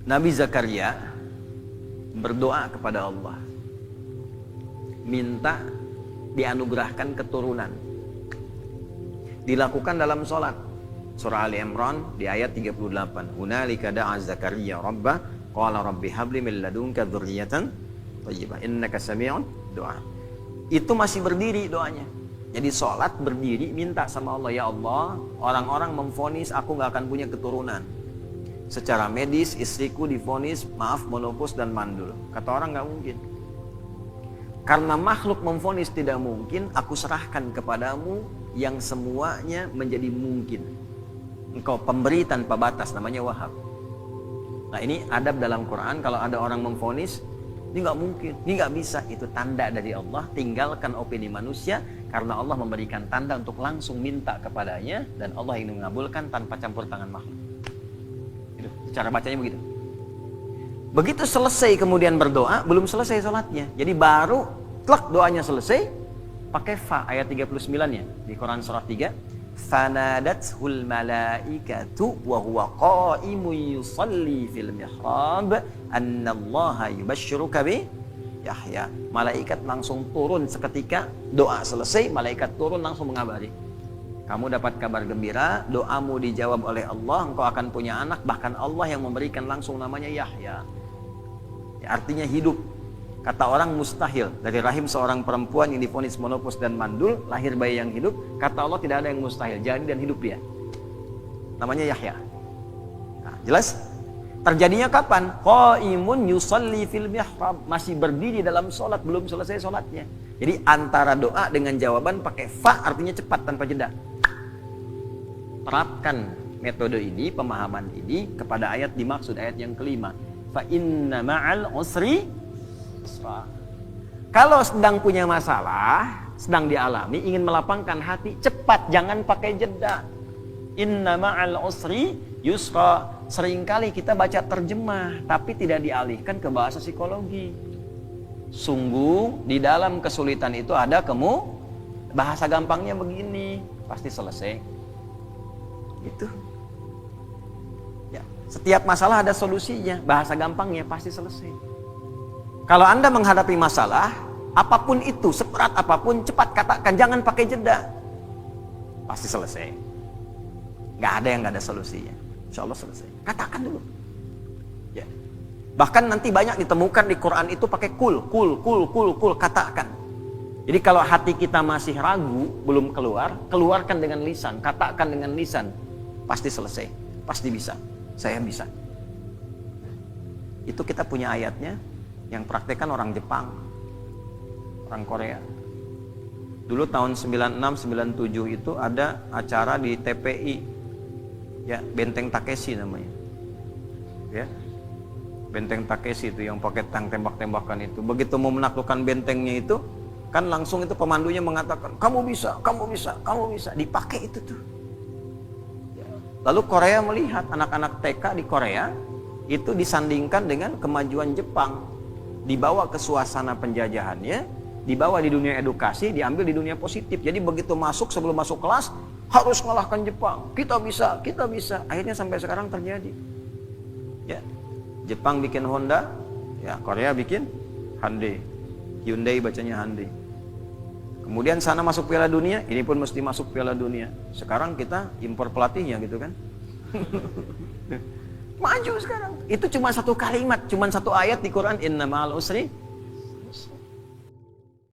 Nabi Zakaria berdoa kepada Allah, minta dianugerahkan keturunan. Dilakukan dalam sholat. Surah Ali Imran di ayat 38. Hunalika da'a Zakaria rabbah qala rabbi habli min ladunka dzurriyyatan thayyibah innaka sami'un du'a. Itu masih berdiri doanya. Jadi sholat berdiri minta sama Allah, ya Allah, orang-orang memvonis aku gak akan punya keturunan. Secara medis istriku divonis maaf menopause dan mandul. Kata orang gak mungkin. Karena makhluk memvonis tidak mungkin, aku serahkan kepadamu yang semuanya menjadi mungkin. Engkau pemberi tanpa batas, namanya Wahhab. Nah ini adab dalam Quran, kalau ada orang memvonis ini nggak mungkin, ini nggak bisa, itu tanda dari Allah. Tinggalkan opini manusia, karena Allah memberikan tanda untuk langsung minta kepadanya, dan Allah ingin mengabulkan tanpa campur tangan makhluk. Itu, cara bacanya begitu. Begitu selesai kemudian berdoa, belum selesai sholatnya. Jadi baru tlak doanya selesai, pakai fa ayat 39-nya di Quran surah 3. Fanadathul malaikatu wa huwa qa'imun yusalli fil mihrab annallaha yubashshiruka bi Yahya. Malaikat langsung turun seketika doa selesai, malaikat turun langsung mengabari. Kamu dapat kabar gembira, doamu dijawab oleh Allah, engkau akan punya anak, bahkan Allah yang memberikan langsung namanya Yahya. Ya, artinya hidup. Kata orang mustahil, dari rahim seorang perempuan yang divonis menopause dan mandul, lahir bayi yang hidup. Kata Allah tidak ada yang mustahil, jadi dan hidup dia. Namanya Yahya. Nah, jelas? Terjadinya kapan? Qaimun yusalli fil mihrab, masih berdiri dalam sholat, belum selesai sholatnya. Jadi antara doa dengan jawaban pakai fa, artinya cepat tanpa jeda. Terapkan metode ini, pemahaman ini kepada ayat dimaksud, ayat yang kelima. Fa inna ma'al usri yusra. Kalau sedang punya masalah, sedang dialami, ingin melapangkan hati, cepat, jangan pakai jeda. Inna ma'al usri yusra. Seringkali kita baca terjemah, tapi tidak dialihkan ke bahasa psikologi. Sungguh di dalam kesulitan itu ada bahasa gampangnya begini, pasti selesai. Gitu. Ya, setiap masalah ada solusinya, bahasa gampangnya pasti selesai. Kalau Anda menghadapi masalah, apapun itu, seberat apapun, cepat katakan, jangan pakai jeda. Pasti selesai. Gak ada yang gak ada solusinya. Insya Allah selesai. Katakan dulu. Ya. Bahkan nanti banyak ditemukan di Quran itu pakai kul, katakan. Jadi kalau hati kita masih ragu, belum keluar, keluarkan dengan lisan, katakan dengan lisan. Pasti selesai. Pasti bisa. Saya bisa. Itu kita punya ayatnya. Yang praktekkan orang Jepang, orang Korea. Dulu tahun 96-97 itu ada acara di TPI, ya, Benteng Takeshi namanya, ya, Benteng Takeshi itu yang pakai tank tembak-tembakan itu. Begitu mau menaklukkan bentengnya itu, kan langsung itu pemandunya mengatakan, kamu bisa, kamu bisa, kamu bisa. Dipakai itu tuh. Ya. Lalu Korea melihat anak-anak TK di Korea itu disandingkan dengan kemajuan Jepang. Dibawa ke suasana penjajahannya, dibawa di dunia edukasi, diambil di dunia positif. Jadi begitu masuk, sebelum masuk kelas harus mengalahkan Jepang. Kita bisa, kita bisa. Akhirnya sampai sekarang terjadi. Ya, Jepang bikin Honda, ya Korea bikin Hyundai. Hyundai bacanya Hyundai. Kemudian sana masuk Piala Dunia, ini pun mesti masuk Piala Dunia. Sekarang kita impor pelatihnya gitu kan. Maju sekarang. Itu cuma satu kalimat, cuma satu ayat di Quran, inna ma'al usri